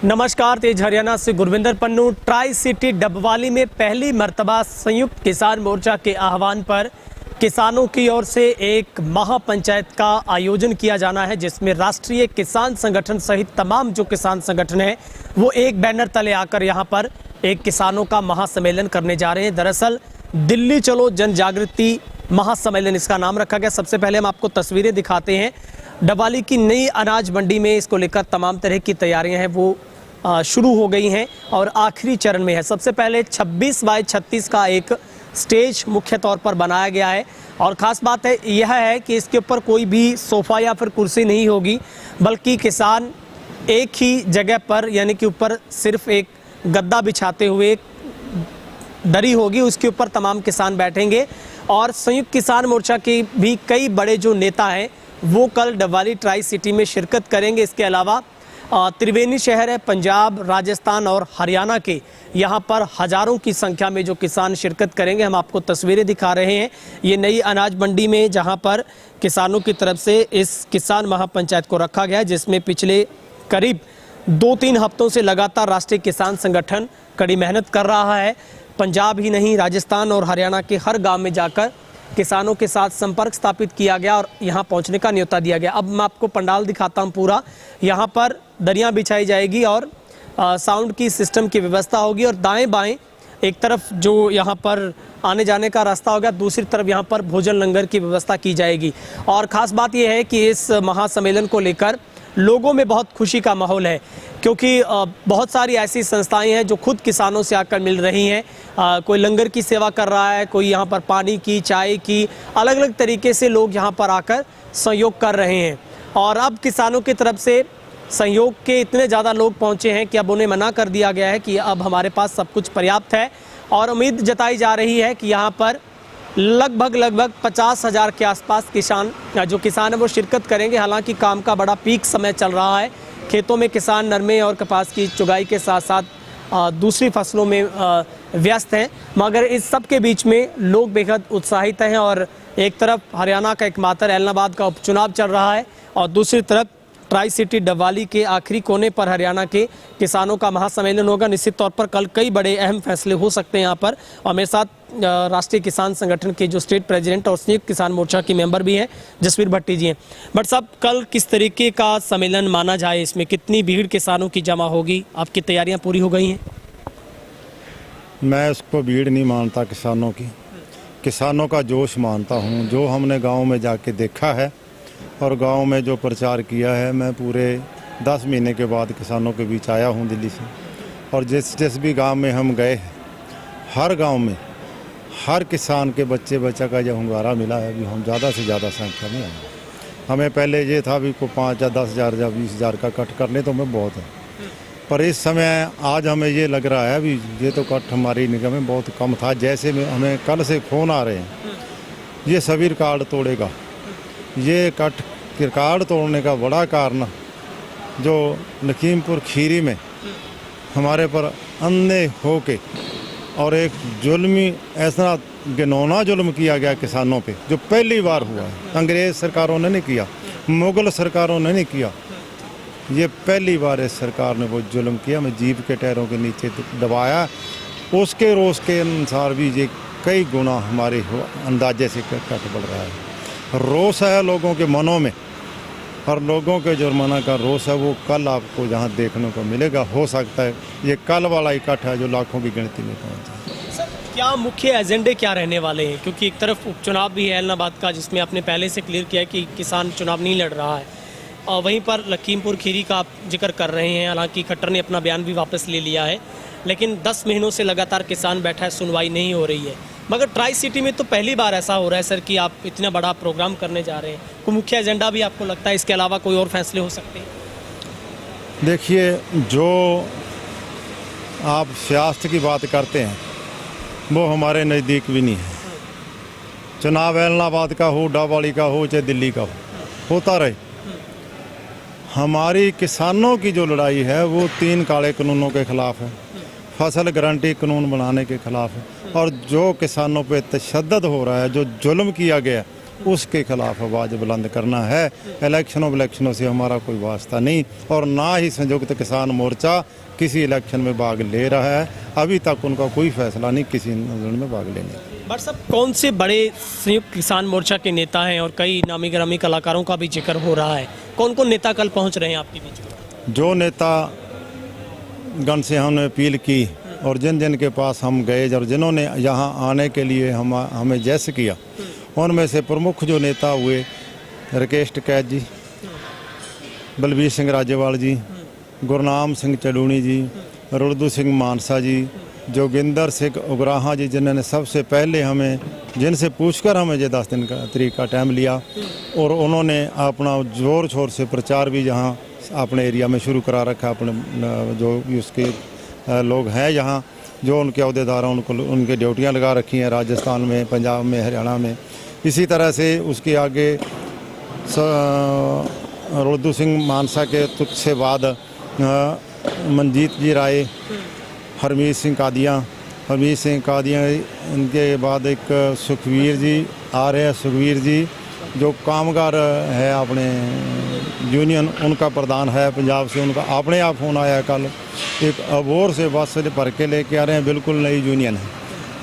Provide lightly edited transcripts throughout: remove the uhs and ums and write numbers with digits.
नमस्कार, तेज हरियाणा से Gurvinder Pannu. Tri city Dabwali में पहली मर्तबा संयुक्त किसान मोर्चा के आह्वान पर किसानों की ओर से एक महापंचायत का आयोजन किया जाना है, जिसमें राष्ट्रीय किसान संगठन सहित तमाम जो किसान संगठन हैं वो एक बैनर तले आकर यहां पर एक किसानों का महासम्मेलन करने जा रहे हैं। दरअसल दिल्ली चलो जन जागृति महासम्मेलन इसका नाम रखा गया। सबसे पहले हम आपको तस्वीरें दिखाते हैं। डबवाली की नई अनाज मंडी में इसको लेकर तमाम तरह की तैयारियां हैं वो शुरू हो गई हैं और आखिरी चरण में है। सबसे पहले 26 बाय 36 का एक स्टेज मुख्य तौर पर बनाया गया है और ख़ास बात है यह है कि इसके ऊपर कोई भी सोफ़ा या फिर कुर्सी नहीं होगी, बल्कि किसान एक ही जगह पर यानी कि ऊपर सिर्फ एक गद्दा बिछाते हुए दरी होगी, उसके ऊपर तमाम किसान बैठेंगे। और संयुक्त किसान मोर्चा के भी कई बड़े जो नेता हैं वो कल डबवाली ट्राई सिटी में शिरकत करेंगे। इसके अलावा त्रिवेणी शहर है, पंजाब, राजस्थान और हरियाणा के यहाँ पर हज़ारों की संख्या में जो किसान शिरकत करेंगे। हम आपको तस्वीरें दिखा रहे हैं ये नई अनाज मंडी में, जहाँ पर किसानों की तरफ से इस किसान महापंचायत को रखा गया है, जिसमें पिछले करीब 2-3 हफ्तों से लगातार राष्ट्रीय किसान संगठन कड़ी मेहनत कर रहा है। पंजाब ही नहीं, राजस्थान और हरियाणा के हर गाँव में जाकर किसानों के साथ संपर्क स्थापित किया गया और यहाँ पहुँचने का न्योता दिया गया। अब मैं आपको पंडाल दिखाता हूँ पूरा। यहाँ पर दरियाँ बिछाई जाएगी और साउंड की सिस्टम की व्यवस्था होगी और दाएं बाएं एक तरफ जो यहाँ पर आने जाने का रास्ता होगा, दूसरी तरफ यहाँ पर भोजन लंगर की व्यवस्था की जाएगी। और ख़ास बात यह है कि इस महासम्मेलन को लेकर लोगों में बहुत खुशी का माहौल है, क्योंकि बहुत सारी ऐसी संस्थाएं हैं जो खुद किसानों से आकर मिल रही हैं। कोई लंगर की सेवा कर रहा है, कोई यहाँ पर पानी की, चाय की, अलग अलग तरीके से लोग यहाँ पर आकर सहयोग कर रहे हैं। और अब किसानों की तरफ से सहयोग के इतने ज़्यादा लोग पहुँचे हैं कि अब उन्हें मना कर दिया गया है कि अब हमारे पास सब कुछ पर्याप्त है। और उम्मीद जताई जा रही है कि यहाँ पर लगभग 50,000 के आसपास किसान है वो शिरकत करेंगे। हालांकि काम का बड़ा पीक समय चल रहा है। खेतों में किसान नरमे और कपास की चुगाई के साथ साथ दूसरी फसलों में व्यस्त हैं, मगर इस सब के बीच में लोग बेहद उत्साहित हैं। और एक तरफ हरियाणा का एकमात्र ऐलनाबाद का उपचुनाव चल रहा है और दूसरी तरफ ट्राई सिटी डबवाली के आखिरी कोने पर हरियाणा के किसानों का महासम्मेलन होगा। निश्चित तौर पर कल कई बड़े अहम फैसले हो सकते हैं यहाँ पर। और मेरे साथ राष्ट्रीय किसान संगठन के जो स्टेट प्रेसिडेंट और संयुक्त किसान मोर्चा के मेंबर भी हैं, जसवीर भट्टी जी हैं। बट साहब, कल किस तरीके का सम्मेलन माना जाए, इसमें कितनी भीड़ किसानों की जमा होगी, आपकी तैयारियाँ पूरी हो गई हैं? मैं उसको भीड़ नहीं मानता, किसानों का जोश मानता हूँ। जो हमने गाँव में जाके देखा है और गांव में जो प्रचार किया है, मैं पूरे 10 महीने के बाद किसानों के बीच आया हूं दिल्ली से। और जिस भी गांव में हम गए हैं, हर गांव में हर किसान के बच्चा का जो हंगारा मिला है, अभी हम ज़्यादा से ज़्यादा संख्या में आए। हमें पहले ये था भी को 5 या 10 हज़ार या 20 हज़ार का कट करने तो हमें बहुत है, पर इस समय आज हमें ये लग रहा है अभी ये तो कट हमारी निगम में बहुत कम था। जैसे में हमें कल से फ़ोन आ रहे हैं, ये सभी रिकॉर्ड तोड़ेगा। ये रिकॉर्ड तोड़ने का बड़ा कारण जो लखीमपुर खीरी में हमारे पर अंधे होके और एक जुल्मी ऐसा घिनौना जुल्म किया गया किसानों पे, जो पहली बार हुआ है। अंग्रेज़ सरकारों ने नहीं किया, मुग़ल सरकारों ने नहीं किया, ये पहली बार इस सरकार ने वो जुल्म किया। हमें जीप के टायरों के नीचे दबाया। उसके रोज़ के अनुसार भी ये कई गुना हमारे अंदाजे से कट बढ़ रहा है। रोष है लोगों के मनों में और लोगों के जुर्माना का रोष है वो कल आपको जहां देखने को मिलेगा। हो सकता है ये कल वाला इकट्ठ है जो लाखों की गिनती में पहुंच जाए। सर, क्या मुख्य एजेंडे क्या रहने वाले हैं? क्योंकि एक तरफ उपचुनाव भी है ऐलनाबाद का, जिसमें आपने पहले से क्लियर किया है कि किसान चुनाव नहीं लड़ रहा है, और वहीं पर लखीमपुर खीरी का आप जिक्र कर रहे हैं। हालांकि खट्टर ने अपना बयान भी वापस ले लिया है, लेकिन 10 महीनों से लगातार किसान बैठा है, सुनवाई नहीं हो रही है। मगर ट्राई सिटी में तो पहली बार ऐसा हो रहा है सर कि आप इतना बड़ा प्रोग्राम करने जा रहे हैं। कोई मुख्य एजेंडा भी आपको लगता है इसके अलावा कोई और फैसले हो सकते हैं? देखिए, जो आप सियासत की बात करते हैं वो हमारे नज़दीक भी नहीं है। चुनाव ऐलनाबाद का हो, डबवाली का हो, चाहे दिल्ली का हो, होता रहे। हमारी किसानों की जो लड़ाई है वो 3 काले कानूनों के ख़िलाफ़ है, फसल गारंटी कानून बनाने के ख़िलाफ़ है। और जो किसानों पे तशद्दुद हो रहा है, जो जुल्म किया गया, उसके खिलाफ आवाज़ बुलंद करना है। इलेक्शनों से हमारा कोई वास्ता नहीं और ना ही संयुक्त किसान मोर्चा किसी इलेक्शन में भाग ले रहा है। अभी तक उनका कोई फैसला नहीं किसी आंदोलन में भाग लेने का। बट साहब, कौन से बड़े संयुक्त किसान मोर्चा के नेता हैं और कई नामी गिरामी कलाकारों का भी जिक्र हो रहा है, कौन कौन नेता कल पहुंच रहे हैं आपके बीच में? जो नेता गण से हमने अपील की और जिन जिन के पास हम गए और जिन्होंने यहाँ आने के लिए हमें जैसे किया, उनमें से प्रमुख जो नेता हुए राकेश टिकैत जी, बलबीर सिंह राजेवाल जी, गुरनाम सिंह चलूनी जी, रुलदू सिंह मानसा जी, जोगिंदर सिंह उगराहा जी, जिन्होंने सबसे पहले हमें जिनसे पूछकर हमें ये 10 दिन का तरीका टाइम लिया और उन्होंने अपना ज़ोर शोर से प्रचार भी यहाँ अपने एरिया में शुरू करा रखा। अपने जो भी उसके लोग हैं यहाँ, जो उनके अहदेदार हैं, उनको उनकी ड्यूटियाँ लगा रखी हैं राजस्थान में, पंजाब में, हरियाणा में। इसी तरह से उसके आगे रुलदू सिंह मानसा के तुक से बाद मनजीत जी राय, हरमीत सिंह कादियाँ, इनके बाद एक सुखवीर जी आ रहे हैं। सुखवीर जी जो कामगार है अपने यूनियन, उनका प्रधान है पंजाब से। उनका अपने आप फोन आया कल, एक अबोर से बस से भर के लेके आ रहे हैं, बिल्कुल नई यूनियन है।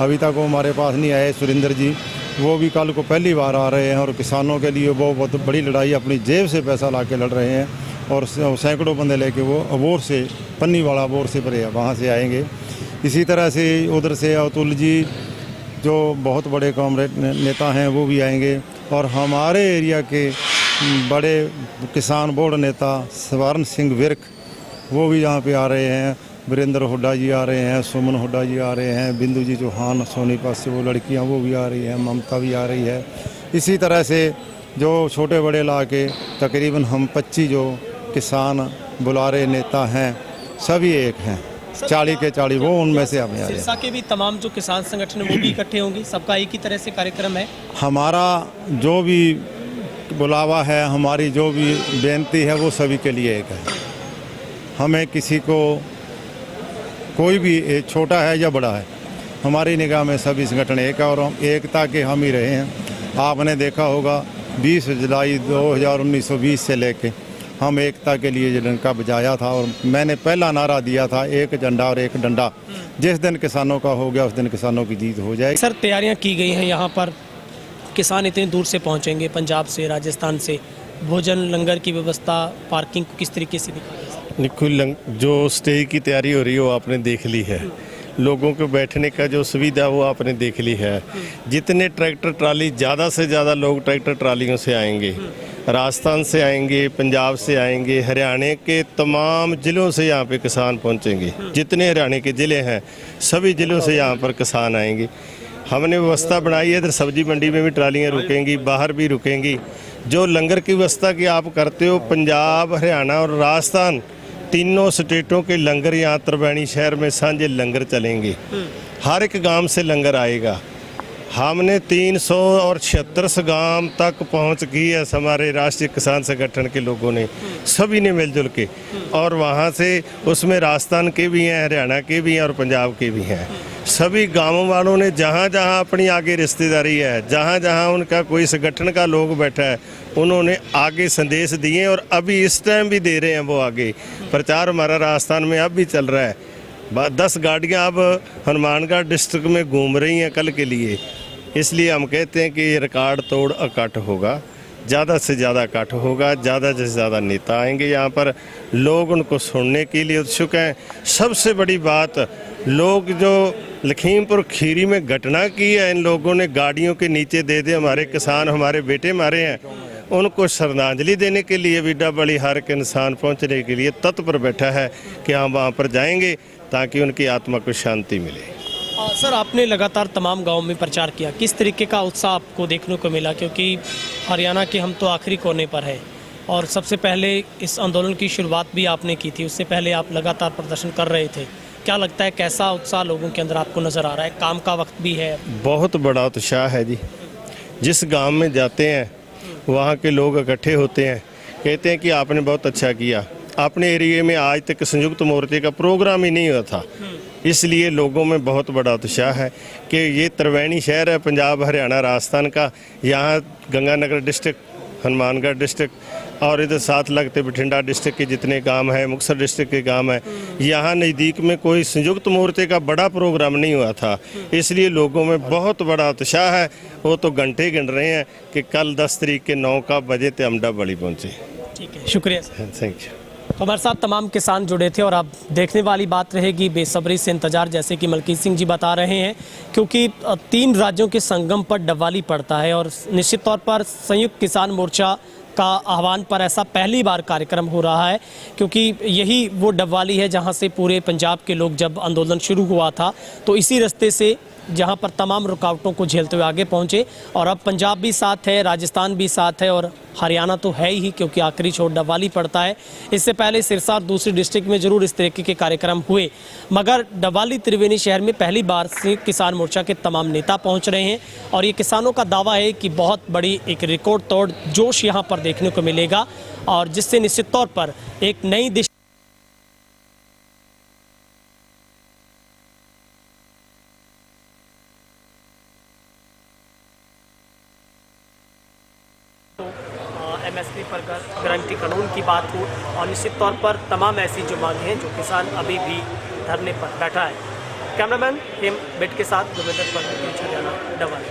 अभी तक वो हमारे पास नहीं आए। सुरेंद्र जी, वो भी कल को पहली बार आ रहे हैं और किसानों के लिए वो बहुत बड़ी लड़ाई, अपनी जेब से पैसा ला के लड़ रहे हैं और सैकड़ों बंदे लेके वो अबोर से, पन्नी वाला अबोर से परे वहाँ से आएंगे। इसी तरह से उधर से अतुल जी जो बहुत बड़े कामरेड नेता हैं वो भी आएंगे और हमारे एरिया के बड़े किसान बोर्ड नेता स्वर्ण सिंह विर्क वो भी यहाँ पे आ रहे हैं। वीरेंद्र हुड्डा जी आ रहे हैं, सुमन हुड्डा जी आ रहे हैं, बिंदु जी चौहान सोनीपत से वो लड़कियाँ वो भी आ रही हैं, ममता भी आ रही है। इसी तरह से जो छोटे बड़े ला के तकरीबन हम 25 जो किसान बुलारे नेता हैं सभी एक हैं, 40 के 40 वो उनमें से हमें आ रहे हैं। सिरसा के भी तमाम जो किसान संगठन है वो भी इकट्ठे होंगे, सबका एक ही तरह से कार्यक्रम है। हमारा जो भी बुलावा है, हमारी जो भी बेनती है वो सभी के लिए एक है। हमें किसी को कोई भी छोटा है या बड़ा है, हमारी निगाह में सभी संगठन एक है और हम एकता के हम ही रहे हैं। आपने देखा होगा 20 जुलाई 2019 से लेके हम एकता के लिए डंका बजाया था और मैंने पहला नारा दिया था, एक झंडा और एक डंडा। जिस दिन किसानों का हो गया उस दिन किसानों की जीत हो जाएगी। सर, तैयारियां की गई हैं यहाँ पर, किसान इतनी दूर से पहुँचेंगे, पंजाब से, राजस्थान से, भोजन लंगर की व्यवस्था, पार्किंग को किस तरीके से दिखा? जो स्टेज की तैयारी हो रही है वो आपने देख ली है, लोगों को बैठने का जो सुविधा वो आपने देख ली है। जितने ट्रैक्टर ट्राली, ज़्यादा से ज़्यादा लोग ट्रैक्टर ट्रालियों से आएंगे, राजस्थान से आएंगे, पंजाब से आएंगे, हरियाणा के तमाम ज़िलों से यहाँ पे किसान पहुँचेंगे। जितने हरियाणा के ज़िले हैं सभी ज़िलों से यहाँ पर किसान आएंगे। हमने व्यवस्था बनाई है, इधर सब्जी मंडी में भी ट्रालियाँ रुकेंगी, बाहर भी रुकेंगी। जो लंगर की व्यवस्था की आप करते हो, पंजाब, हरियाणा और राजस्थान तीनों स्टेटों के लंगर यहाँ त्रिवेणी शहर में सांझे लंगर चलेंगे। हर एक गांव से लंगर आएगा। हमने 376 गांव तक पहुंच की है हमारे राष्ट्रीय किसान संगठन के लोगों ने, सभी ने मिलजुल के। और वहां से उसमें राजस्थान के भी हैं, हरियाणा के भी हैं और पंजाब के भी हैं। सभी गांवों वालों ने जहां जहां अपनी आगे रिश्तेदारी है, जहां जहां उनका कोई संगठन का लोग बैठा है, उन्होंने आगे संदेश दिए और अभी इस टाइम भी दे रहे हैं वो आगे। प्रचार हमारा राजस्थान में अब भी चल रहा है। 10 गाड़ियाँ अब हनुमानगढ़ डिस्ट्रिक्ट में घूम रही हैं कल के लिए। इसलिए हम कहते हैं कि ये रिकॉर्ड तोड़ इकट्ठ होगा, ज़्यादा से ज़्यादा इकट्ठ होगा, ज़्यादा से ज़्यादा नेता आएंगे यहाँ पर। लोग उनको सुनने के लिए उत्सुक हैं। सबसे बड़ी बात, लोग जो लखीमपुर खीरी में घटना की है, इन लोगों ने गाड़ियों के नीचे दे दे हमारे किसान, हमारे बेटे मारे हैं, उनको श्रद्धांजलि देने के लिए विड्डा बड़ी हर एक इंसान पहुँचने के लिए तत्पर बैठा है कि हम वहाँ पर जाएंगे ताकि उनकी आत्मा को शांति मिले। सर, आपने लगातार तमाम गांवों में प्रचार किया, किस तरीके का उत्साह आपको देखने को मिला? क्योंकि हरियाणा के हम तो आखिरी कोने पर है और सबसे पहले इस आंदोलन की शुरुआत भी आपने की थी, उससे पहले आप लगातार प्रदर्शन कर रहे थे। क्या लगता है, कैसा उत्साह लोगों के अंदर आपको नज़र आ रहा है? काम का वक्त भी है। बहुत बड़ा उत्साह है जी। जिस गाँव में जाते हैं वहाँ के लोग इकट्ठे होते हैं, कहते हैं कि आपने बहुत अच्छा किया। अपने एरिए में आज तक संयुक्त मोर्चे का प्रोग्राम ही नहीं हुआ था। इसलिए लोगों में बहुत बड़ा उत्साह है कि ये त्रिवेणी शहर है पंजाब हरियाणा राजस्थान का। यहाँ गंगानगर डिस्ट्रिक्ट, हनुमानगढ़ डिस्ट्रिक्ट और इधर साथ लगते बठिंडा डिस्ट्रिक्ट के जितने गांव हैं, मुक्तसर डिस्ट्रिक्ट के गांव हैं, यहाँ नज़दीक में कोई संयुक्त मोर्चे का बड़ा प्रोग्राम नहीं हुआ था। इसलिए लोगों में बहुत बड़ा उत्साह है। वो तो घंटे गिन रहे हैं कि कल 10 तारीख के 9 बजे ते हम डबवाली पहुँचे। ठीक है, शुक्रिया सर। Thank you. तो हमारे साथ तमाम किसान जुड़े थे और अब देखने वाली बात रहेगी, बेसब्री से इंतजार, जैसे कि मलकीत सिंह जी बता रहे हैं, क्योंकि 3 राज्यों के संगम पर डबवाली पड़ता है और निश्चित तौर पर संयुक्त किसान मोर्चा का आह्वान पर ऐसा पहली बार कार्यक्रम हो रहा है, क्योंकि यही वो डबवाली है जहां से पूरे पंजाब के लोग, जब आंदोलन शुरू हुआ था तो इसी रास्ते से जहां पर तमाम रुकावटों को झेलते हुए आगे पहुंचे। और अब पंजाब भी साथ है, राजस्थान भी साथ है और हरियाणा तो है ही, क्योंकि आखिरी छोर डबवाली पड़ता है। इससे पहले सिरसा और दूसरी डिस्ट्रिक्ट में जरूर इस तरीके के कार्यक्रम हुए, मगर डबवाली त्रिवेणी शहर में पहली बार संयुक्त किसान मोर्चा के तमाम नेता पहुंच रहे हैं और ये किसानों का दावा है कि बहुत बड़ी एक रिकॉर्ड तोड़ जोश यहाँ पर देखने को मिलेगा और जिससे निश्चित तौर पर एक नई दिशा MSP पर गारंटी कानून की बात हो और निश्चित तौर पर तमाम ऐसी जो मांगे हैं जो किसान अभी भी धरने पर बैठा है। कैमरामैन हेम बेट के साथ गुरविंदर पंनू, हरियाणा, डबवाली।